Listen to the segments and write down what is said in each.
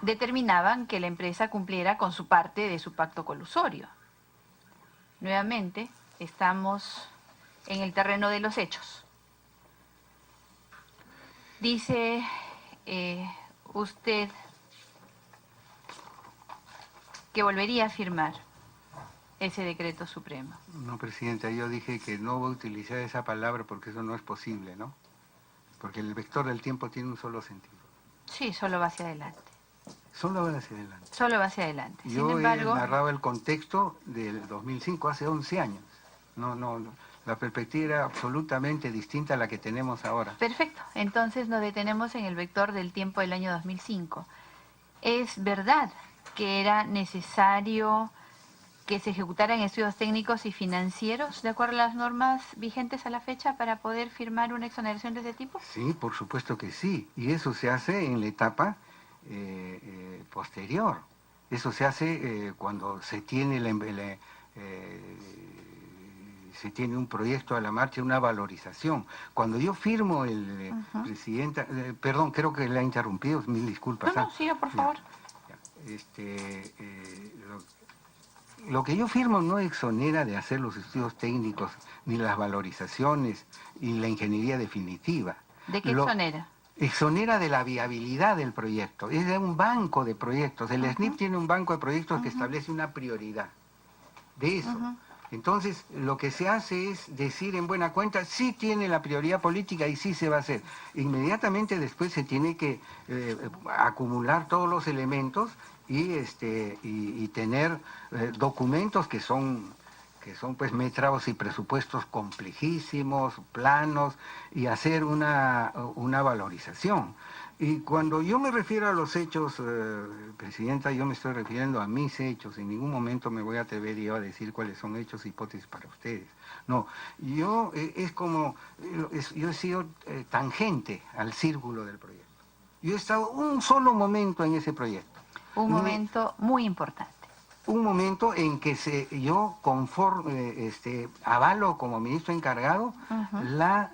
determinaban que la empresa cumpliera con su parte de su pacto colusorio. Nuevamente, estamos en el terreno de los hechos. Dice usted que volvería a firmar ese decreto supremo. No, Presidenta, yo dije que no voy a utilizar esa palabra porque eso no es posible, ¿no? Porque el vector del tiempo tiene un solo sentido. Sí, solo va hacia adelante. Solo va hacia adelante. Solo va hacia adelante. Yo Sin embargo, he narrado el contexto del 2005, hace 11 años. No, la perspectiva era absolutamente distinta a la que tenemos ahora. Perfecto, entonces nos detenemos en el vector del tiempo del año 2005. ¿Es verdad que era necesario que se ejecutaran estudios técnicos y financieros de acuerdo a las normas vigentes a la fecha para poder firmar una exoneración de ese tipo? Sí, por supuesto que sí. Y eso se hace en la etapa posterior. Eso se hace cuando se tiene se tiene un proyecto a la marcha, una valorización. Cuando yo firmo el presidente, perdón, creo que le ha interrumpido, mil disculpas. No, siga, por favor. Lo que yo firmo no exonera de hacer los estudios técnicos, ni las valorizaciones, y la ingeniería definitiva. ¿De qué exonera? Exonera de la viabilidad del proyecto. Es de un banco de proyectos. El SNIP tiene un banco de proyectos que establece una prioridad de eso. Entonces, lo que se hace es decir en buena cuenta, sí tiene la prioridad política y sí se va a hacer. Inmediatamente después se tiene que acumular todos los elementos y tener documentos que son pues metrados y presupuestos complejísimos, planos, y hacer una valorización. Y cuando yo me refiero a los hechos, Presidenta, yo me estoy refiriendo a mis hechos. En ningún momento me voy a atrever yo a decir cuáles son hechos e hipótesis para ustedes. No, yo yo he sido tangente al círculo del proyecto. Yo he estado un solo momento en ese proyecto. Un momento muy importante. Un momento en que yo avalo como ministro encargado la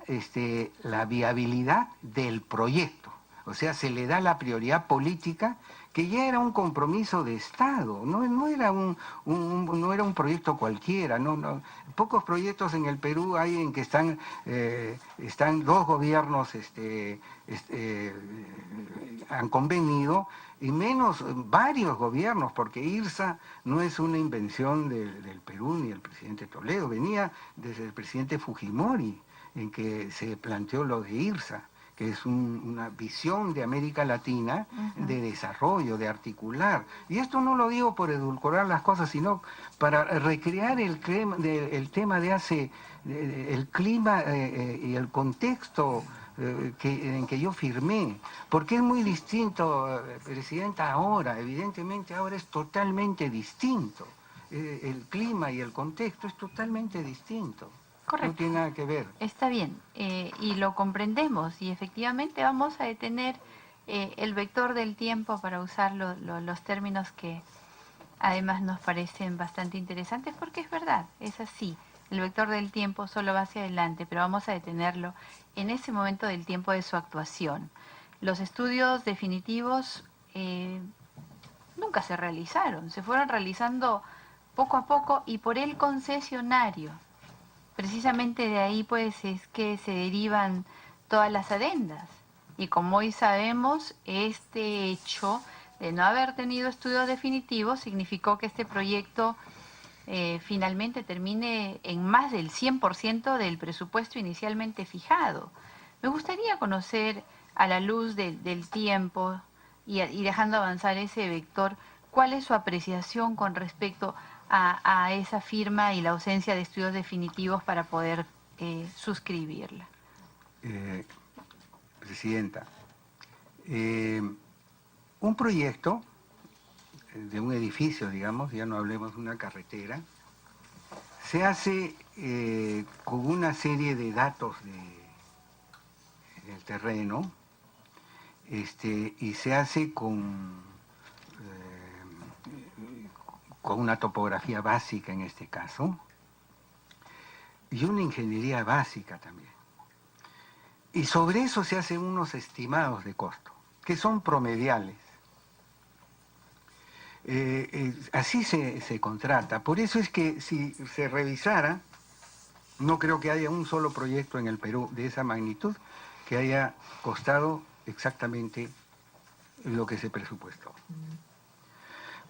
viabilidad del proyecto. O sea, se le da la prioridad política, que ya era un compromiso de Estado, no era un proyecto cualquiera. Pocos proyectos en el Perú hay en que están dos gobiernos han convenido, y menos varios gobiernos, porque IRSA no es una invención del Perú ni del presidente Toledo, venía desde el presidente Fujimori, en que se planteó lo de IRSA, que es una visión de América Latina de desarrollo, de articular. Y esto no lo digo por edulcorar las cosas, sino para recrear el tema el clima y el contexto en que yo firmé, porque es muy distinto, Presidenta, ahora, evidentemente ahora es totalmente distinto. El clima y el contexto es totalmente distinto. Correcto. No tiene nada que ver. Está bien, y lo comprendemos, y efectivamente vamos a detener el vector del tiempo, para usar los términos que además nos parecen bastante interesantes, porque es verdad, es así. El vector del tiempo solo va hacia adelante, pero vamos a detenerlo en ese momento del tiempo de su actuación. Los estudios definitivos nunca se realizaron, se fueron realizando poco a poco y por el concesionario. Precisamente de ahí pues es que se derivan todas las adendas. Y como hoy sabemos, este hecho de no haber tenido estudios definitivos significó que este proyecto finalmente termine en más del 100% del presupuesto inicialmente fijado. Me gustaría conocer, a la luz del tiempo y dejando avanzar ese vector, cuál es su apreciación con respecto a esa firma y la ausencia de estudios definitivos para poder suscribirla. Presidenta, un proyecto de un edificio, digamos, ya no hablemos de una carretera, se hace con una serie de datos del terreno, y se hace con una topografía básica en este caso, y una ingeniería básica también. Y sobre eso se hacen unos estimados de costo, que son promediales. Así se contrata. Por eso es que si se revisara, no creo que haya un solo proyecto en el Perú de esa magnitud que haya costado exactamente lo que se presupuestó.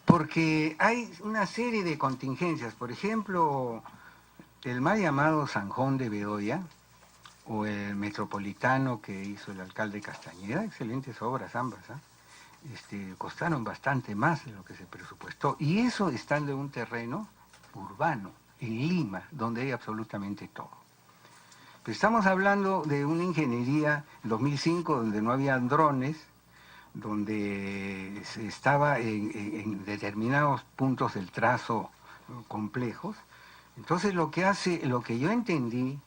Porque hay una serie de contingencias. Por ejemplo, el mal llamado Zanjón de Bedoya, o el Metropolitano que hizo el alcalde Castañeda, excelentes obras ambas, costaron bastante más de lo que se presupuestó. Y eso estando en un terreno urbano, en Lima, donde hay absolutamente todo. Pero estamos hablando de una ingeniería en 2005 donde no había drones, donde se estaba en determinados puntos del trazo complejos. Entonces lo que yo entendí,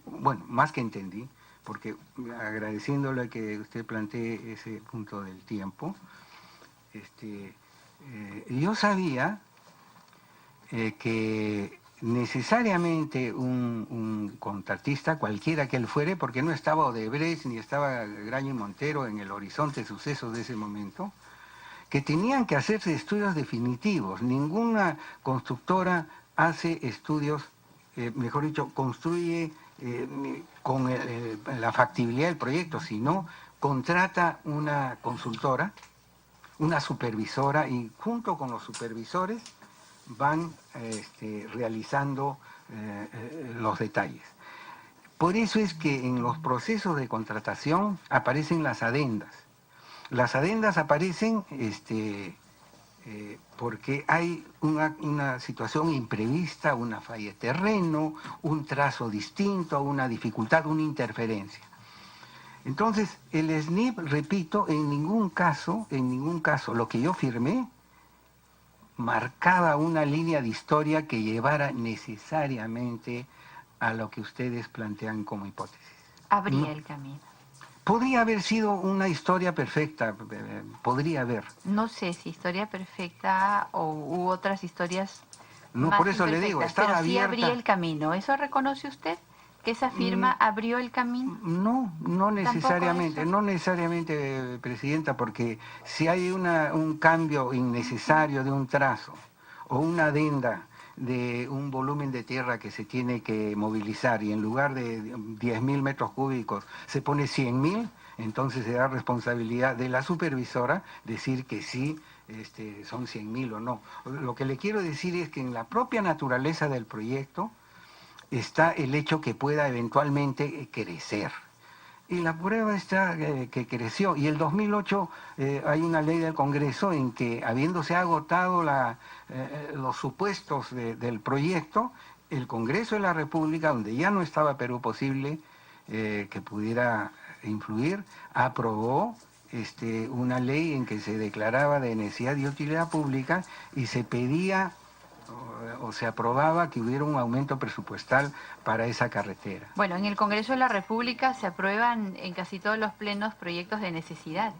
bueno, más que entendí, porque agradeciéndole que usted plantee ese punto del tiempo, yo sabía que necesariamente un contratista, cualquiera que él fuere, porque no estaba Odebrecht ni estaba Graña y Montero en el horizonte de sucesos de ese momento, que tenían que hacerse estudios definitivos. Ninguna constructora hace estudios, mejor dicho, construye con la factibilidad del proyecto, sino contrata una consultora, una supervisora, y junto con los supervisores van realizando los detalles. Por eso es que en los procesos de contratación aparecen las adendas. Las adendas aparecen porque hay una situación imprevista, una falla de terreno, un trazo distinto, una dificultad, una interferencia. Entonces, el SNIP, repito, en ningún caso, lo que yo firmé marcaba una línea de historia que llevara necesariamente a lo que ustedes plantean como hipótesis. Abría el camino. Podría haber sido una historia perfecta, podría haber. No sé si historia perfecta u otras historias. No, por eso le digo, estaba pero sí abierta. abría el camino. ¿Eso reconoce usted? ¿Que esa firma abrió el camino? No necesariamente, Presidenta, porque si hay un cambio innecesario de un trazo o una adenda de un volumen de tierra que se tiene que movilizar y en lugar de 10.000 metros cúbicos se pone 100.000, entonces se da responsabilidad de la supervisora decir que sí son 100.000 o no. Lo que le quiero decir es que en la propia naturaleza del proyecto está el hecho que pueda eventualmente crecer. Y la prueba está que creció. Y el 2008 hay una ley del Congreso en que, habiéndose agotado los supuestos del proyecto, el Congreso de la República, donde ya no estaba Perú Posible que pudiera influir, aprobó una ley en que se declaraba de necesidad y utilidad pública y se pedía o se aprobaba que hubiera un aumento presupuestal para esa carretera. Bueno, en el Congreso de la República se aprueban en casi todos los plenos proyectos de necesidad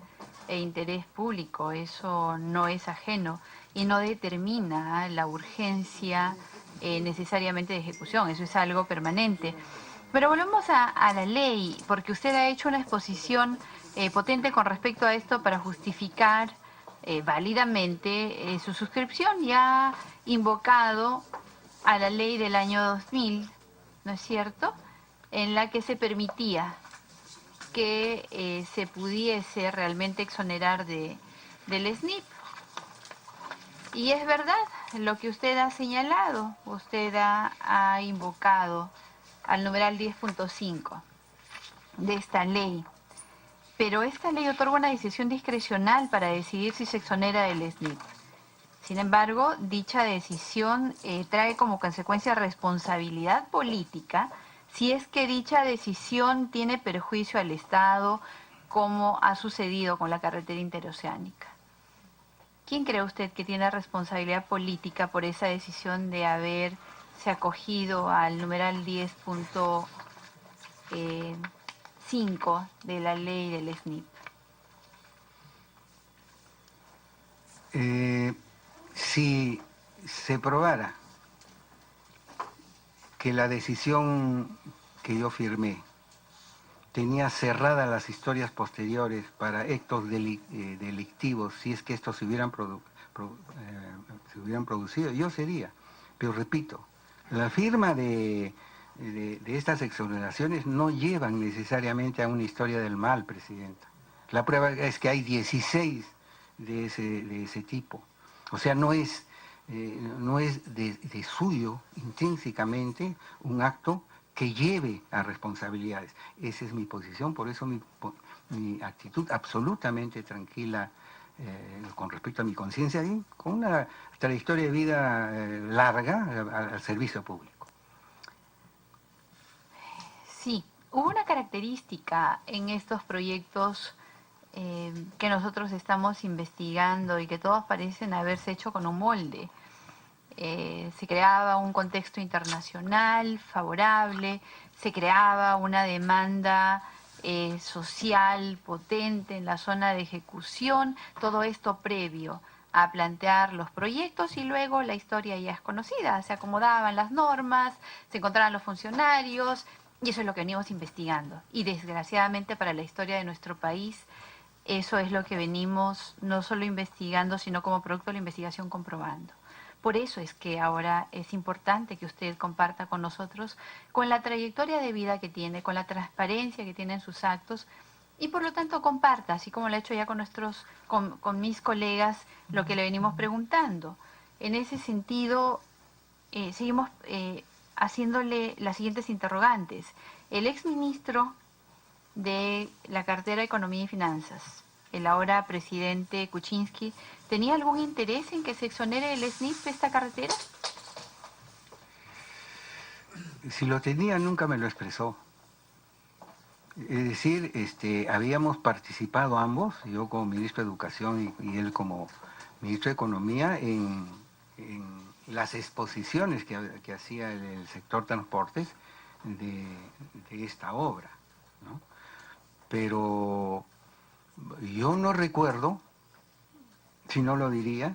e interés público. Eso no es ajeno y no determina la urgencia necesariamente de ejecución. Eso es algo permanente. Pero volvemos a la ley, porque usted ha hecho una exposición potente con respecto a esto para justificar válidamente su suscripción, y ha invocado a la ley del año 2000, ¿no es cierto?, en la que se permitía que se pudiese realmente exonerar del SNIP. Y es verdad lo que usted ha señalado, usted ha invocado al numeral 10.5 de esta ley. Pero esta ley otorga una decisión discrecional para decidir si se exonera del SNIP. Sin embargo, dicha decisión trae como consecuencia responsabilidad política si es que dicha decisión tiene perjuicio al Estado, como ha sucedido con la carretera interoceánica. ¿Quién cree usted que tiene responsabilidad política por esa decisión de haberse acogido al numeral 10.5 de la ley del SNIP? Si se probara que la decisión que yo firmé tenía cerradas las historias posteriores para actos delictivos, si es que estos se hubieran producido, yo sería. Pero repito, la firma de estas exoneraciones no llevan necesariamente a una historia del mal, Presidenta. La prueba es que hay 16 de ese tipo. O sea, no es de suyo intrínsecamente un acto que lleve a responsabilidades. Esa es mi posición, por eso mi actitud absolutamente tranquila con respecto a mi conciencia y con una trayectoria de vida larga al servicio público. Sí, hubo una característica en estos proyectos que nosotros estamos investigando y que todos parecen haberse hecho con un molde. Se creaba un contexto internacional favorable, se creaba una demanda social potente en la zona de ejecución, todo esto previo a plantear los proyectos y luego la historia ya es conocida, se acomodaban las normas, se encontraban los funcionarios y eso es lo que venimos investigando. Y desgraciadamente para la historia de nuestro país, eso es lo que venimos no solo investigando, sino como producto de la investigación comprobando. Por eso es que ahora es importante que usted comparta con nosotros, con la trayectoria de vida que tiene, con la transparencia que tiene en sus actos, y por lo tanto comparta, así como lo he hecho ya con mis colegas, lo que le venimos preguntando. En ese sentido, seguimos haciéndole las siguientes interrogantes. El exministro de la cartera de Economía y Finanzas, el ahora presidente Kuczynski, ¿tenía algún interés en que se exonere el SNIF de esta carretera? Si lo tenía, nunca me lo expresó. Es decir, habíamos participado ambos, yo como ministro de Educación y él como ministro de Economía, en las exposiciones que hacía el sector transportes de esta obra, ¿no? Pero yo no recuerdo, si no lo diría,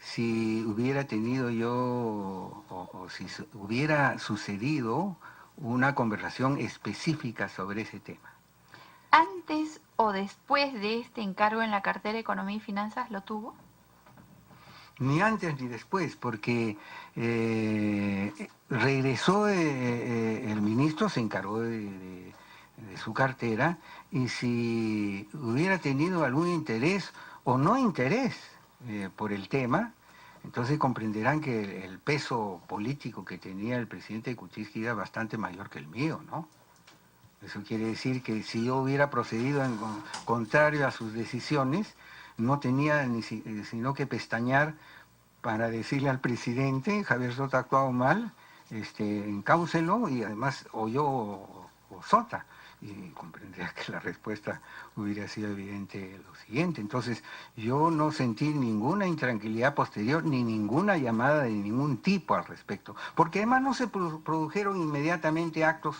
si hubiera tenido yo o si hubiera sucedido una conversación específica sobre ese tema. ¿Antes o después de este encargo en la cartera de Economía y Finanzas lo tuvo? Ni antes ni después, porque regresó el ministro, se encargó de su cartera, y si hubiera tenido algún interés o no interés por el tema, entonces comprenderán que el peso político que tenía el presidente Kuczynski era bastante mayor que el mío, ¿no? Eso quiere decir que si yo hubiera procedido en contrario a sus decisiones, no tenía sino que pestañear para decirle al presidente, Javier Sota ha actuado mal, encáuselo, y además o yo o Sota. Y comprendería que la respuesta hubiera sido evidente lo siguiente. Entonces, yo no sentí ninguna intranquilidad posterior, ni ninguna llamada de ningún tipo al respecto. Porque además no se produjeron inmediatamente actos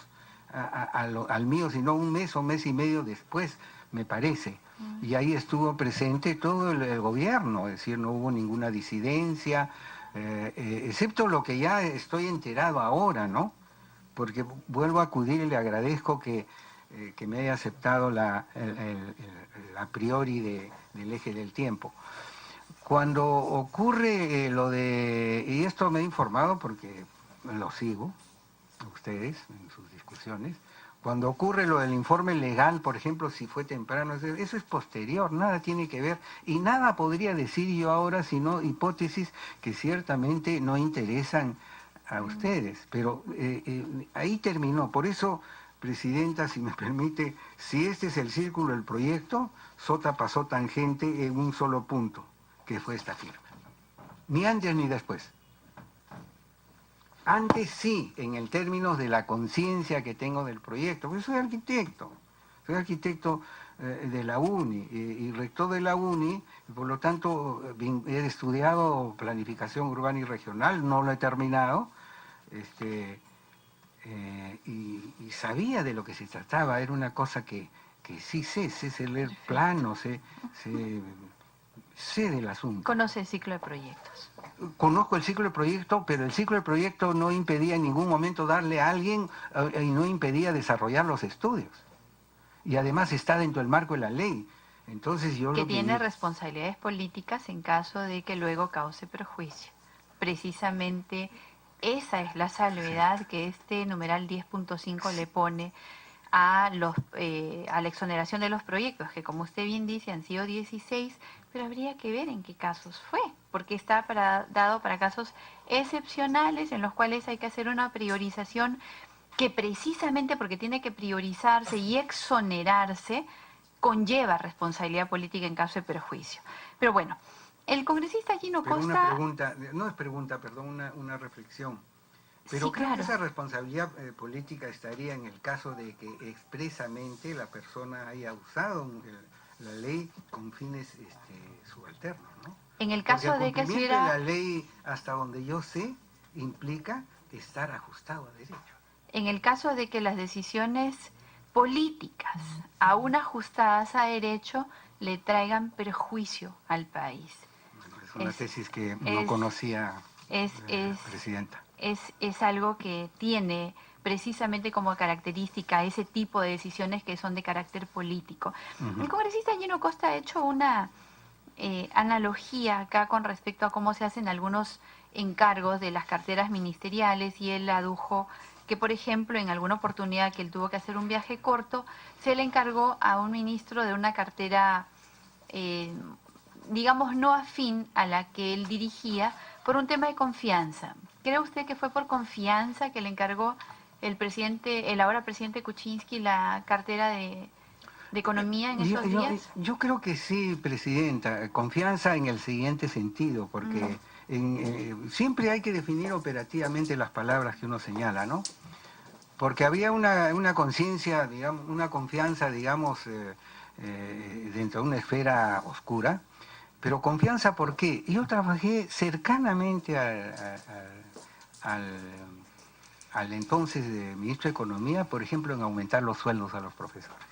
al mío, sino un mes o mes y medio después, me parece. Y ahí estuvo presente todo el gobierno, es decir, no hubo ninguna disidencia, excepto lo que ya estoy enterado ahora, ¿no? Porque vuelvo a acudir y le agradezco que me haya aceptado la a priori del eje del tiempo. Cuando ocurre lo de, y esto me he informado porque lo sigo, ustedes, en sus discusiones, cuando ocurre lo del informe legal, por ejemplo, si fue temprano, eso es posterior, nada tiene que ver, y nada podría decir yo ahora, sino hipótesis que ciertamente no interesan a ustedes, pero ahí terminó. Por eso, Presidenta, si me permite, si este es el círculo del proyecto, Sota pasó tangente en un solo punto, que fue esta firma. Ni antes ni después. Antes sí, en el términos de la conciencia que tengo del proyecto, porque soy arquitecto de la UNI y rector de la UNI, y por lo tanto he estudiado planificación urbana y regional, no lo he terminado, y sabía de lo que se trataba, era una cosa que sí sé leer planos, sé del asunto. Conoce el ciclo de proyectos. Conozco el ciclo de proyecto, pero el ciclo de proyecto no impedía en ningún momento darle a alguien y no impedía desarrollar los estudios. y además está dentro del marco de la ley. Entonces yo que tiene responsabilidades políticas en caso de que luego cause perjuicio. Precisamente esa es la salvedad que este numeral 10.5 le pone a la exoneración de los proyectos, que como usted bien dice han sido 16, pero habría que ver en qué casos fue, porque está dado para casos excepcionales en los cuales hay que hacer una priorización que precisamente porque tiene que priorizarse y exonerarse, conlleva responsabilidad política en caso de perjuicio. Pero bueno, el congresista Gino Costa... Una pregunta, no es pregunta, perdón, una reflexión. Pero sí, creo claro. que esa responsabilidad política estaría en el caso de que expresamente la persona haya usado la ley con fines subalternos, ¿no? En el caso porque el de que cumplimiento hubiera... de la ley, hasta donde yo sé, implica estar ajustado a derecho. En el caso de que las decisiones políticas, aún ajustadas a derecho, le traigan perjuicio al país. Bueno, es una tesis que no conocía presidenta. Es algo que tiene precisamente como característica ese tipo de decisiones que son de carácter político. El congresista Gino Costa ha hecho una analogía acá con respecto a cómo se hacen algunos encargos de las carteras ministeriales, y él adujo que, por ejemplo, en alguna oportunidad que él tuvo que hacer un viaje corto, se le encargó a un ministro de una cartera, digamos, no afín a la que él dirigía, por un tema de confianza. ¿Cree usted que fue por confianza que le encargó el ahora presidente Kuczynski la cartera de Economía en esos días? Yo creo que sí, presidenta. Confianza en el siguiente sentido, porque siempre hay que definir operativamente las palabras que uno señala, ¿no? Porque había una conciencia, digamos, una confianza, digamos, dentro de una esfera oscura. Pero confianza, ¿por qué? Yo trabajé cercanamente al entonces ministro de Economía, por ejemplo, en aumentar los sueldos a los profesores,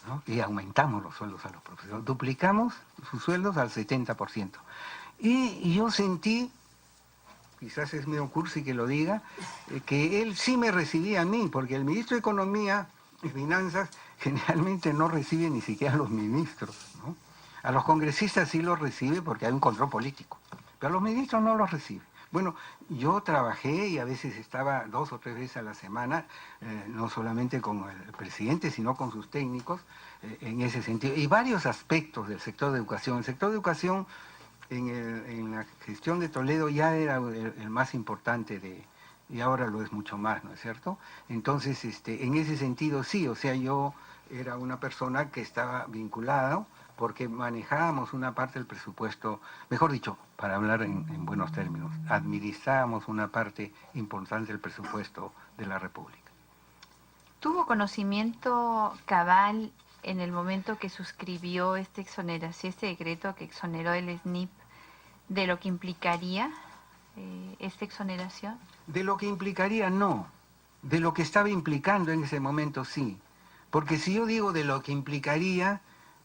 ¿no? Y aumentamos los sueldos a los profesores, duplicamos sus sueldos al 70%. Y yo sentí, quizás es medio cursi que lo diga, que él sí me recibía a mí, porque el ministro de Economía y Finanzas generalmente no recibe ni siquiera a los ministros, ¿no? A los congresistas sí los recibe porque hay un control político, pero a los ministros no los recibe. Bueno, yo trabajé y a veces estaba 2 o 3 veces a la semana, no solamente con el presidente, sino con sus técnicos, en ese sentido. Y varios aspectos del sector de educación. El sector de educación en la gestión de Toledo ya era el más importante y ahora lo es mucho más, ¿no es cierto? Entonces, en ese sentido sí, o sea, yo era una persona que estaba vinculada, porque manejábamos una parte del presupuesto, mejor dicho, para hablar en buenos términos, administrábamos una parte importante del presupuesto de la República. ¿Tuvo conocimiento cabal en el momento que suscribió esta exoneración, este decreto que exoneró el SNIP, de lo que implicaría esta exoneración? De lo que implicaría, no. De lo que estaba implicando en ese momento, sí. Porque si yo digo de lo que implicaría,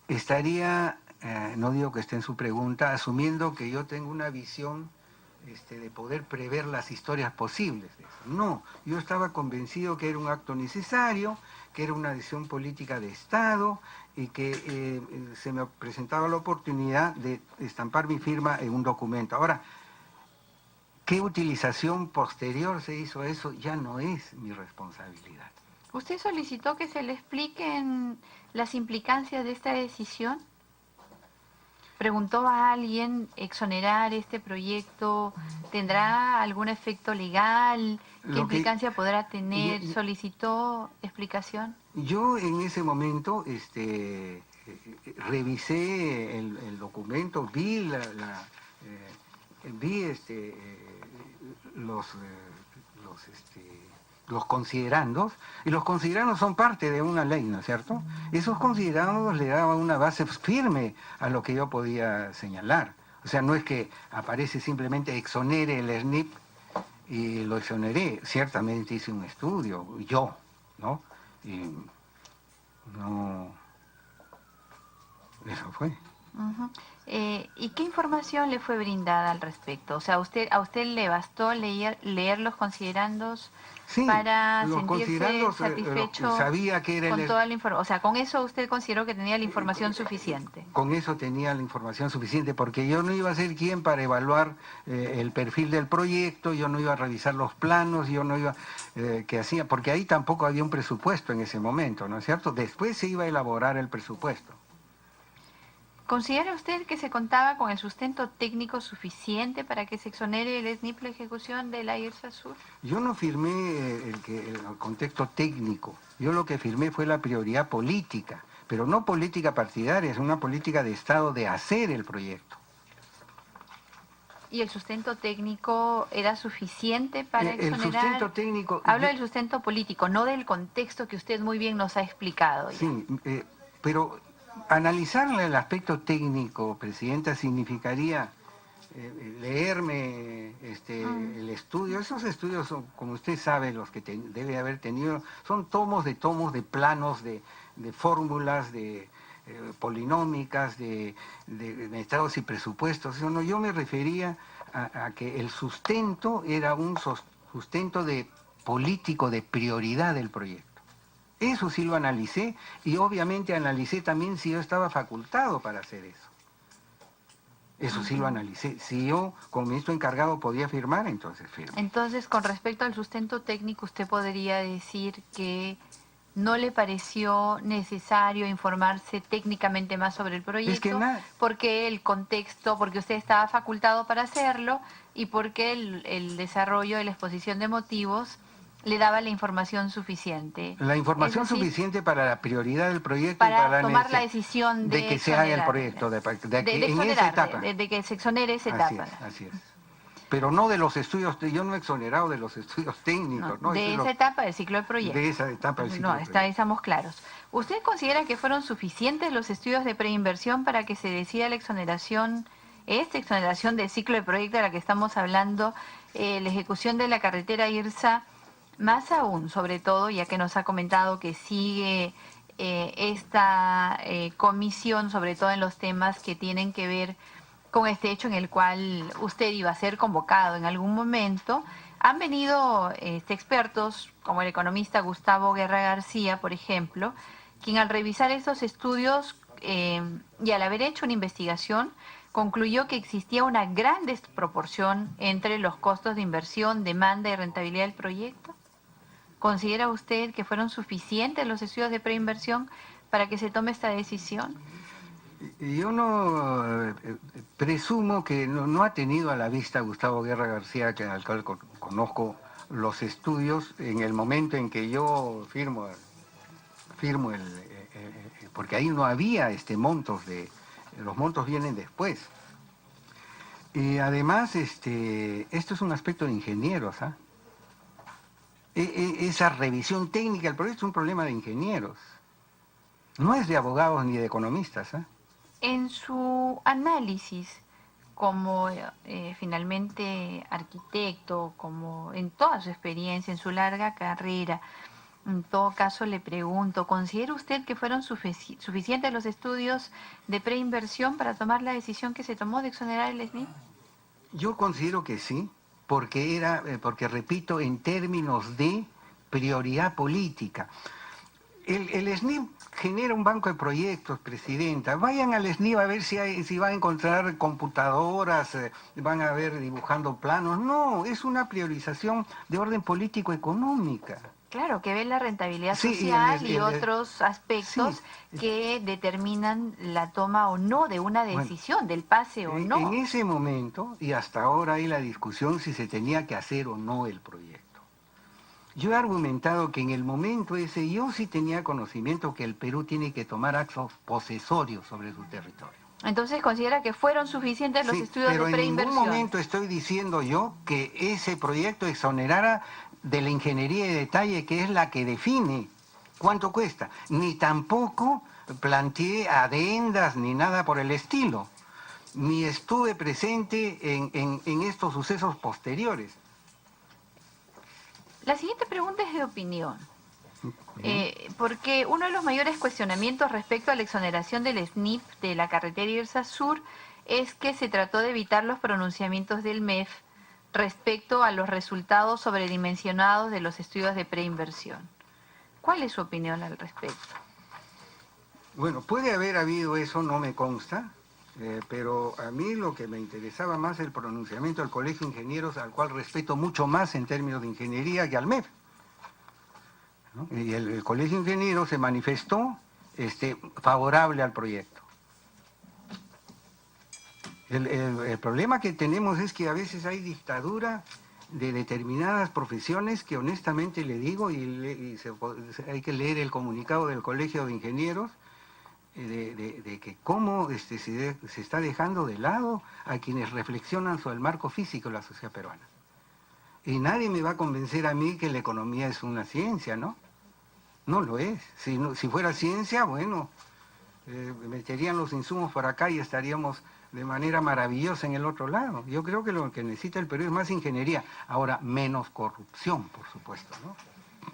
estaría, no digo que esté en su pregunta, asumiendo que yo tengo una visión de poder prever las historias posibles de eso. No, yo estaba convencido que era un acto necesario, que era una decisión política de Estado y que se me presentaba la oportunidad de estampar mi firma en un documento. Ahora, ¿qué utilización posterior se hizo eso? Ya no es mi responsabilidad. ¿Usted solicitó que se le expliquen las implicancias de esta decisión? ¿Preguntó a alguien exonerar este proyecto? ¿Tendrá algún efecto legal? ¿Qué implicancia podrá tener? ¿Solicitó explicación? Yo en ese momento revisé el documento, vi los considerandos, y los considerandos son parte de una ley, ¿no es cierto? Esos considerandos le daban una base firme a lo que yo podía señalar. O sea, no es que aparece simplemente exonere el SNIP y lo exoneré. Ciertamente hice un estudio, yo, ¿no? Y no... Eso fue. Ujú. ¿Y qué información le fue brindada al respecto? O sea, a usted le bastó leer los considerandos Sí, para los sentirse considerandos, satisfecho sabía que era con toda la información. O sea, con eso usted consideró que tenía la información suficiente. con eso tenía la información suficiente, porque yo no iba a ser quien para evaluar el perfil del proyecto, yo no iba a revisar los planos, yo no iba, que hacía, porque ahí tampoco había un presupuesto en ese momento, ¿no es cierto? Después se iba a elaborar el presupuesto. ¿Considera usted que se contaba con el sustento técnico suficiente para que se exonere el SNIP la ejecución de la IRSA Sur? Yo no firmé el contexto técnico, yo lo que firmé fue la prioridad política, pero no política partidaria, es una política de Estado de hacer el proyecto. ¿Y el sustento técnico era suficiente para exonerar? El sustento técnico... Hablo del sustento político, no del contexto que usted muy bien nos ha explicado ya. Sí, pero analizar el aspecto técnico, Presidenta, significaría leerme el estudio. Esos estudios, son, como usted sabe, los que debe haber tenido, son tomos de planos, de fórmulas, de polinómicas, de estados y presupuestos. Eso no, yo me refería a que el sustento era un sustento de político de prioridad del proyecto. Eso sí lo analicé y obviamente analicé también si yo estaba facultado para hacer eso. Eso sí lo analicé. Si yo, como ministro encargado, podía firmar, entonces firmé. Entonces, con respecto al sustento técnico, usted podría decir que no le pareció necesario informarse técnicamente más sobre el proyecto, porque el contexto, porque usted estaba facultado para hacerlo y porque el desarrollo de la exposición de motivos le daba la información suficiente. La información suficiente para la prioridad del proyecto para y para tomar la decisión de que se haga el proyecto, de en esa etapa. De que se exonere esa etapa. Así es. Pero no de los estudios, yo no he exonerado de los estudios técnicos. No, de esa etapa del ciclo del proyecto. De esa etapa del ciclo del proyecto. Estamos claros. ¿Usted considera que fueron suficientes los estudios de preinversión para que se decida la exoneración, esta exoneración del ciclo del proyecto de la que estamos hablando, la ejecución de la carretera IRSA? Más aún, sobre todo, ya que nos ha comentado que sigue esta comisión, sobre todo en los temas que tienen que ver con este hecho en el cual usted iba a ser convocado en algún momento. Han venido expertos, como el economista Gustavo Guerra García, por ejemplo, quien al revisar estos estudios y al haber hecho una investigación, concluyó que existía una gran desproporción entre los costos de inversión, demanda y rentabilidad del proyecto. ¿Considera usted que fueron suficientes los estudios de preinversión para que se tome esta decisión? Yo no presumo que no ha tenido a la vista Gustavo Guerra García, que al cual conozco los estudios, en el momento en que yo firmo porque ahí no había montos los montos vienen después. Y además, esto es un aspecto de ingenieros, ¿ah? Esa revisión técnica del proyecto es un problema de ingenieros. No es de abogados ni de economistas, ¿eh? En su análisis, como finalmente arquitecto, como en toda su experiencia, en su larga carrera, en todo caso le pregunto, ¿considera usted que fueron suficientes los estudios de preinversión para tomar la decisión que se tomó de exonerar el SNIP? Yo considero que sí, porque repito, en términos de prioridad política. El SNIP genera un banco de proyectos, Presidenta. Vayan al SNIP a ver si van a encontrar computadoras, van a ver dibujando planos. No, es una priorización de orden político-económica. Claro, que ve la rentabilidad social y otros aspectos que determinan la toma o no de una decisión, del pase o no. En ese momento, y hasta ahora hay la discusión si se tenía que hacer o no el proyecto. Yo he argumentado que en el momento ese yo sí tenía conocimiento que el Perú tiene que tomar actos posesorios sobre su territorio. Entonces, ¿considera que fueron suficientes los estudios de preinversión? Pero en ningún momento estoy diciendo yo que ese proyecto exonerara de la ingeniería de detalle, que es la que define cuánto cuesta. Ni tampoco planteé adendas ni nada por el estilo. Ni estuve presente en estos sucesos posteriores. La siguiente pregunta es de opinión. Porque uno de los mayores cuestionamientos respecto a la exoneración del SNIP de la carretera Irsa Sur es que se trató de evitar los pronunciamientos del MEF respecto a los resultados sobredimensionados de los estudios de preinversión. ¿Cuál es su opinión al respecto? Bueno, puede haber habido eso, no me consta, pero a mí lo que me interesaba más el pronunciamiento del Colegio de Ingenieros, al cual respeto mucho más en términos de ingeniería que al MEF, ¿no? Y el Colegio de Ingenieros se manifestó favorable al proyecto. El problema que tenemos es que a veces hay dictadura de determinadas profesiones que honestamente le digo, hay que leer el comunicado del Colegio de Ingenieros, de que cómo se está dejando de lado a quienes reflexionan sobre el marco físico de la sociedad peruana. Y nadie me va a convencer a mí que la economía es una ciencia, ¿no? No lo es. Si fuera ciencia, bueno, meterían los insumos por acá y estaríamos de manera maravillosa en el otro lado. Yo creo que lo que necesita el Perú es más ingeniería. Ahora, menos corrupción, por supuesto, ¿no?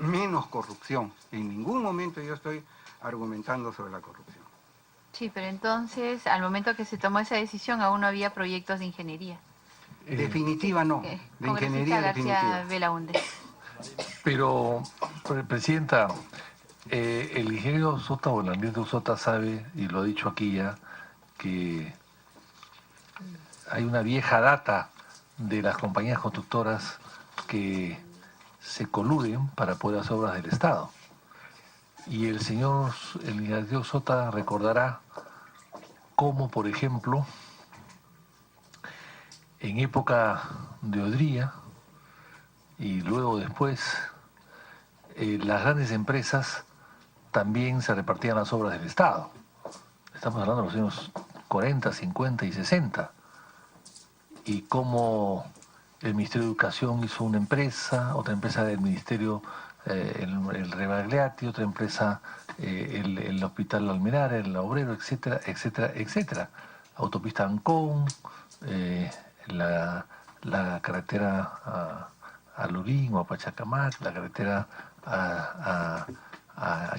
Menos corrupción. En ningún momento yo estoy argumentando sobre la corrupción. Sí, pero entonces, al momento que se tomó esa decisión, aún no había proyectos de ingeniería. Definitiva no, de ingeniería definitiva. Belaúnde. Pero, Presidenta, el ingeniero Sota o el ambiente Sota sabe, y lo ha dicho aquí ya, que hay una vieja data de las compañías constructoras que se coluden para poder hacer obras del Estado. Y el ingeniero Sota recordará cómo, por ejemplo, en época de Odría y luego después, las grandes empresas también se repartían las obras del Estado. Estamos hablando de los años 40, 50 y 60. Y cómo el Ministerio de Educación hizo una empresa, otra empresa del Ministerio, el Rebagliati, otra empresa, el Hospital Almenara, el Obrero, etcétera, etcétera, etcétera. Autopista Ancón, la carretera a Lurín o a Pachacamac, la carretera a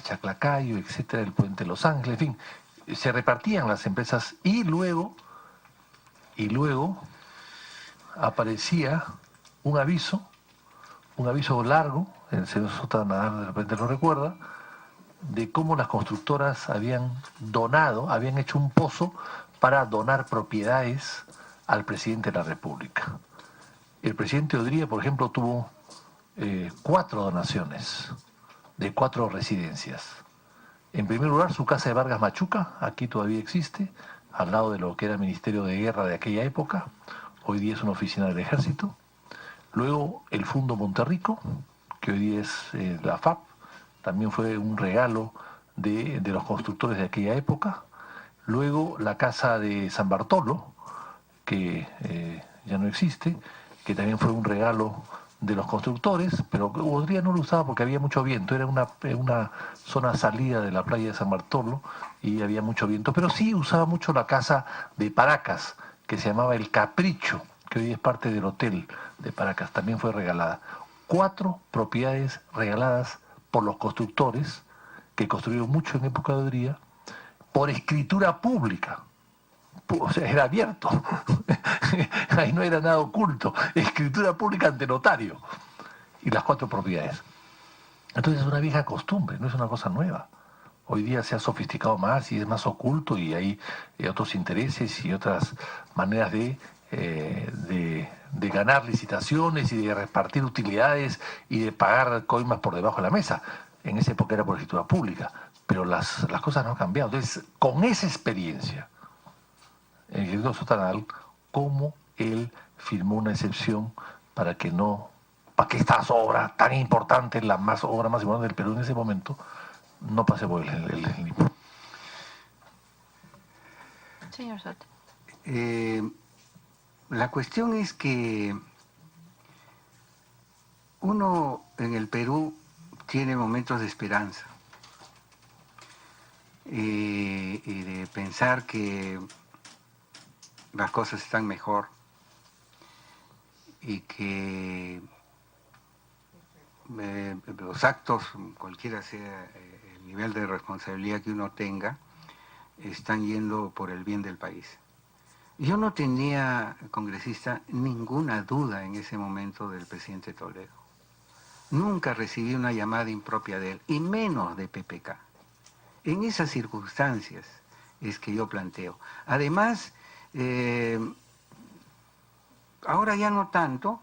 Chaclacayo, etcétera, el puente Los Ángeles, en fin, se repartían las empresas y luego aparecía un aviso largo, el señor Sota Nadal de repente lo recuerda, de cómo las constructoras habían hecho un pozo para donar propiedades al presidente de la República. El presidente Odría, por ejemplo, tuvo 4 donaciones de 4 residencias. En primer lugar, su casa de Vargas Machuca, aquí todavía existe, al lado de lo que era el Ministerio de Guerra de aquella época, hoy día es una oficina del Ejército. Luego, el Fundo Monterrico, que hoy día es la FAP, también fue un regalo de los constructores de aquella época. Luego, la casa de San Bartolo, que ya no existe, que también fue un regalo de los constructores, pero Odría no lo usaba porque había mucho viento, era una zona salida de la playa de San Bartolo y había mucho viento, pero sí usaba mucho la casa de Paracas, que se llamaba El Capricho, que hoy es parte del hotel de Paracas, también fue regalada. 4 propiedades regaladas por los constructores, que construyeron mucho en época de Odría, por escritura pública. O sea, era abierto, ahí no era nada oculto, escritura pública ante notario, y las 4 propiedades. Entonces es una vieja costumbre, no es una cosa nueva. Hoy día se ha sofisticado más y es más oculto y hay otros intereses y otras maneras de ganar licitaciones y de repartir utilidades y de pagar coimas por debajo de la mesa. En esa época era por escritura pública, pero las cosas no han cambiado. Entonces, con esa experiencia, el ingeniero Sotanal, cómo él firmó una excepción para que estas obras tan importantes, la obra más importante del Perú en ese momento, no pase por el NIP. Señor Soto. La cuestión es que uno en el Perú tiene momentos de esperanza y de pensar que las cosas están mejor y que los actos, cualquiera sea el nivel de responsabilidad que uno tenga, están yendo por el bien del país. Yo no tenía, congresista, ninguna duda en ese momento del presidente Toledo. Nunca recibí una llamada impropia de él, y menos de PPK. En esas circunstancias es que yo planteo. Además, ahora ya no tanto,